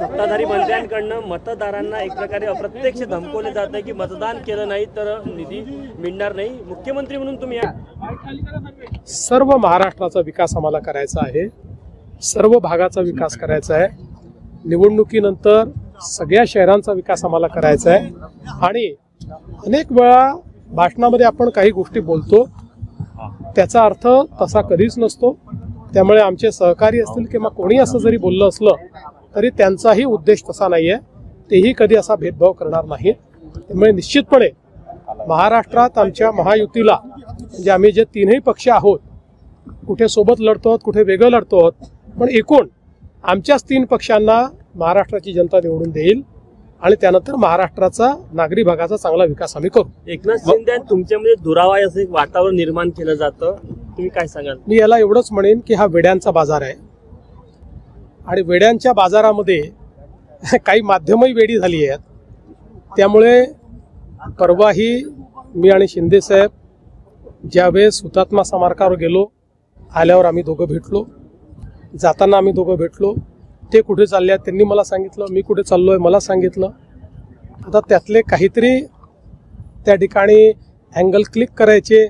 सत्ताधारी मंत्र्यांकडनं मतदारांना एक प्रकारे अप्रत्यक्ष धमकवले जात आहे की मतदान केलं नाही तर निधी मिळणार नाही। मुख्यमंत्री म्हणून तुम्ही सर्व महाराष्ट्राचा विकास आम्हाला करायचा आहे, सर्व भागाचा विकास करायचा आहे, निवडणुकीनंतर सगळ्या शहरांचा विकास आम्हाला करायचा आहे। आणि अनेक वेळा भाषणामध्ये आपण काही गोष्टी बोलतो, त्याचा अर्थ तसा कधीच नसतो। त्यामुळे आमचे सहकारी असतील किंवा कोणी असं जरी बोललं असलं तरी त्यांचाही उद्देश तसा नाहीये, तेही कधी असा भेदभाव करणार नाहीत। त्यामुळे निश्चितपणे महाराष्ट्रात आमच्या महायुतीला, म्हणजे आम्ही जे तीनही पक्ष आहोत, कुठे सोबत लढतो आहोत, कुठे वेगळं लढतो आहोत, पण एकूण आमच्याच तीन पक्षांना महाराष्ट्राची जनता निवडून देईल आणि त्यानंतर महाराष्ट्राचा नागरी भागाचा चांगला विकास आम्ही करू। एकनाथ शिंदे तुमच्यामध्ये दुरावा आहे असं एक वातावरण निर्माण केलं जातं, तुम्ही काय सांगाल? मी याला एवढंच म्हणेन की हा वेड्यांचा बाजार आहे आणि वेड्यांच्या बाजारामध्ये काही माध्यमही वेडी झाली आहेत। त्यामुळे परवाही मी आणि शिंदे साहेब ज्यावेळेस हुतात्मा स्मारकावर गेलो, आल्यावर आम्ही दोघं भेटलो, जाताना आम्ही दोघं भेटलो। ते कुठे चालले आहेत त्यांनी मला सांगितलं, मी कुठे चाललोय मला सांगितलं। आता त्यातले काहीतरी त्या ठिकाणी अँगल क्लिक करायचे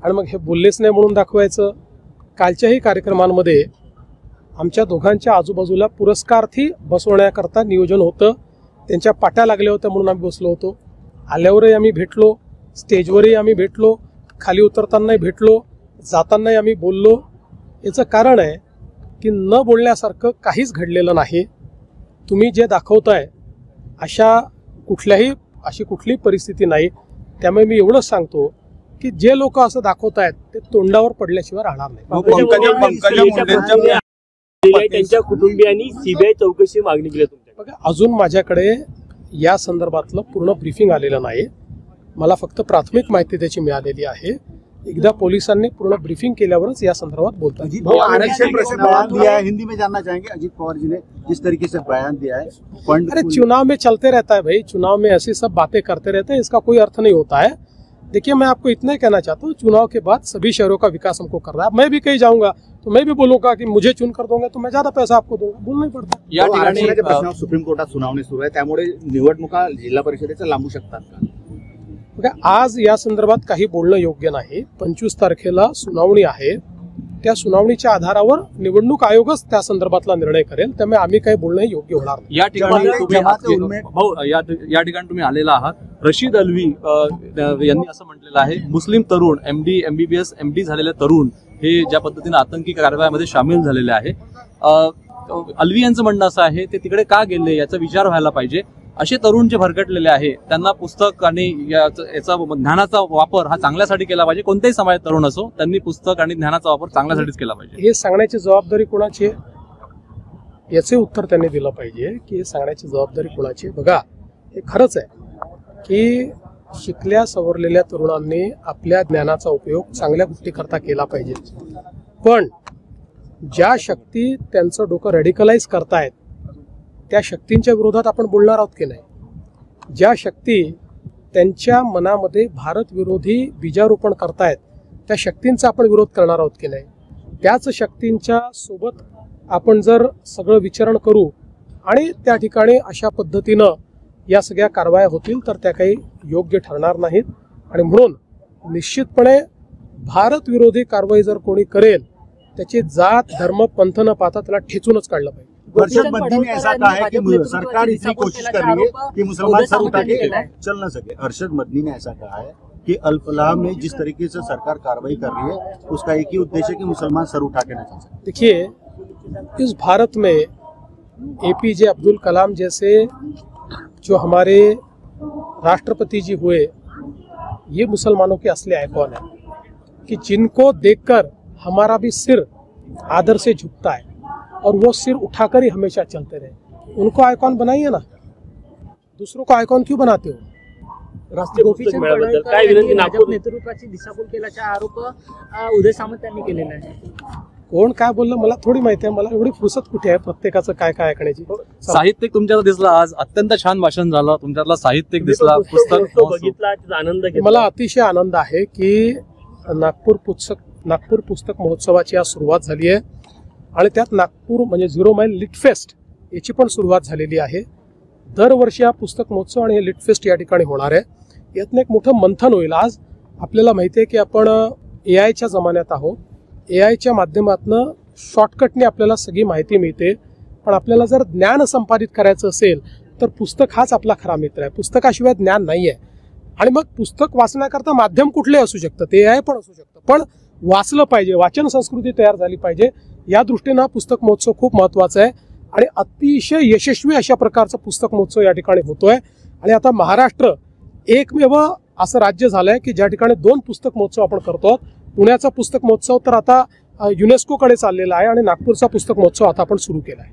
आणि मग हे बोललेच नाही म्हणून दाखवायचं। कालच्याही कार्यक्रमांमध्ये आमच्या दोघांच्या आजूबाजूला पुरस्कार्थी बसवण्याकरता नियोजन होतं, त्यांच्या पाट्या लागल्या होत्या म्हणून आम्ही बसलो होतो। आल्यावरही आम्ही भेटलो, स्टेजवरही आम्ही भेटलो, खाली उतरतानाही भेटलो, जातानाही आम्ही बोललो। याचं कारण आहे की न बोलण्यासारखं काहीच घडलेलं नाही। तुम्ही जे दाखवताय अशी कुठलीही परिस्थिती नाही। त्यामुळे मी एवढंच सांगतो की जे लोक असं दाखवतायत ते तोंडावर पडल्याशिवाय राहणार नाही। त्यांच्या कुटुंबियांनी सीबीआय चौकशी मागणी केली तुमच्या? बघा, अजून माझ्याकडे या संदर्भातलं पूर्ण ब्रीफिंग आलेलं नाही। मला फक्त प्राथमिक माहिती त्याची मिळालेली आहे। एकदा पोलिसांनी पूर्ण ब्रीफिंग केल्यावरच या संदर्भात बोलतात। आरक्षण प्रश्न बयान दिया है, हिंदी में जानना चाहेंगे अजीत पवार जी ने जिस तरीके से बयान दिया है। अरे चुनाव में चलते रहता है भाई, चुनाव में ऐसी सब बातें करते रहते हैं, इसका कोई अर्थ नहीं होता है। देखिए, मैं आपको इतना ही कहना चाहता हूँ, चुनाव के बाद सभी शहरों का विकास हमको करना है। मैं भी कहीं जाऊंगा तो मैं भी बोलूंगा कि मुझे चुन कर दोगे तो मैं ज्यादा पैसा आपको दूंगा, बोलना ही पड़ता है। या ठिकाणी प्रश्न सुप्रीम कोर्टात सुनावणी सुरू आहे, त्यामुळे निवडणुका जिल्हा परिषदेच्या लांबू शकतात का? बघा, आज या संदर्भात काही बोलणं योग्य नाही। 25 तारखेला सुनावणी आहे, त्या सुनावणीच्या आधारावर निवडणूक आयोगच त्या संदर्भातला निर्णय करेल, त्यामुळे आम्ही काही बोलणं योग्य होणार नाही। या ठिकाणी तुम्ही आलेला आहात। रशीद अल्वी यांनी असं म्हटलेलं आहे, मुस्लिम तरुण MD MBBS MD झालेले तरुण हे ज्या पद्धतीने आतंकी कारवायामध्ये सामील झालेले आहे, अल्वी यांचं म्हणणं असं आहे ते तिकडे का गेले याचा विचार व्हायला पाहिजे। असे तरुण जे भरकटलेले आहे त्यांना पुस्तक आणि याचा ज्ञानाचा वापर हा चांगल्यासाठी केला पाहिजे। कोणत्याही समाजात तरुण असो त्यांनी पुस्तक आणि ज्ञानाचा वापर चांगल्यासाठीच केला पाहिजे। हे सांगण्याची जबाबदारी कोणाची आहे याचे उत्तर त्यांनी दिलं पाहिजे की हे सांगण्याची जबाबदारी कोणाची आहे। बघा, हे खरंच आहे की शिकल्या सवरलेल्या तरुणांनी आपल्या ज्ञानाचा उपयोग चांगल्या गोष्टी करता केला पाहिजे, पण ज्या शक्ती त्यांचं डोकं रेडिकलाइज करतायत त्या शक्तींच्या विरोधात आपण बोलणार आहोत की नाही? ज्या शक्ती त्यांच्या मनामध्ये भारत विरोधी बीजारोपण करतायत त्या शक्तींचा आपण विरोध करणार आहोत की नाही? त्याच शक्तींच्या सोबत आपण जर सगळं विचारण करू आणि त्या ठिकाणी अशा पद्धतीनं या सगळ्या कारवाया होतील तर त्या काही योग्य ठरणार नाहीत। आणि म्हणून निश्चितपणे भारत विरोधी कारवाई जर कोणी करेल त्याची जात धर्म पंथ न पाहता त्याला ठेचूनच काढलं पाहिजे। अर्शद मदनी ने ऐसा कहा है कि सरकार इतनी कोशिश कर रही है कि मुसलमान सर उठा के चल न सके। अर्शद मदनी ने ऐसा कहा है कि अल्फलाह में जिस तरीके से सरकार कार्रवाई कर रही है उसका एक ही उद्देश्य है कि मुसलमान सर उठा के न चल सके। देखिए, इस भारत में APJ अब्दुल कलाम जैसे जो हमारे राष्ट्रपति जी हुए, ये मुसलमानों के असली आइकॉन है कि जिनको देखकर हमारा भी सिर आदर से झुकता है और वो सिर उठाकर ही हमेशा चलते रहे। उनको आइकॉन बनाइए ना, दूसरों को आइकॉन क्यों बनाते हो? नेतृत्वाची दिशाभूल केल्याचा आरोप उदय सामंत यांनी केलेला आहे। कोण काय बोललं मला थोडी माहिती आहे, मला एवढी फुरसत कुठे आहे प्रत्येकाचं काय काय ऐकण्याची। साहित्यिक तुमच्याला दिसला, आज अत्यंत छान भाषण झालं, तुमच्यातला साहित्यिक दिसला, पुस्तक बघितला, आनंद घेतला। मला अतिशय आनंद आहे की नागपूर पुस्तक महोत्सवाची आज सुरुवात झाली आहे आणि त्यात नागपूर म्हणजे 0 माइल लिट फेस्ट याची पण सुरुवात झालेली आहे. दरवर्षी हा पुस्तक महोत्सव आणि हे लिटफेस्ट या ठिकाणी होणार आहे. यातनं एक मोठं मंथन होईल. आज आपल्याला माहिती आहे की आपण AI च्या जमान्यात आहोत. AI च्या माध्यमातून शॉर्टकटने आपल्याला सगळी माहिती मिळते. पण आपल्याला जर ज्ञान संपादित करायचं असेल तर पुस्तक हाच आपला खरा मित्र आहे. पुस्तकाशिवाय ज्ञान नाही आहे. आणि मग पुस्तक वाचण्याकरता माध्यम कुठले असू शकतं, ते AI पण असू शकतं, पण वाचलं पाहिजे, वाचन संस्कृती तयार झाली पाहिजे. या दृष्टीनं हा पुस्तक महोत्सव खूप महत्त्वाचा आहे आणि अतिशय यशस्वी अशा प्रकारचा पुस्तक महोत्सव या ठिकाणी होतोय. आणि आता महाराष्ट्र एकमेव असं राज्य झालंय की ज्या ठिकाणी 2 पुस्तक महोत्सव आपण करतो. पुण्याचा पुस्तक महोत्सव तर आता युनेस्कोकडे चाललेला आहे आणि नागपूरचा पुस्तक महोत्सव आता आपण सुरू केला आहे.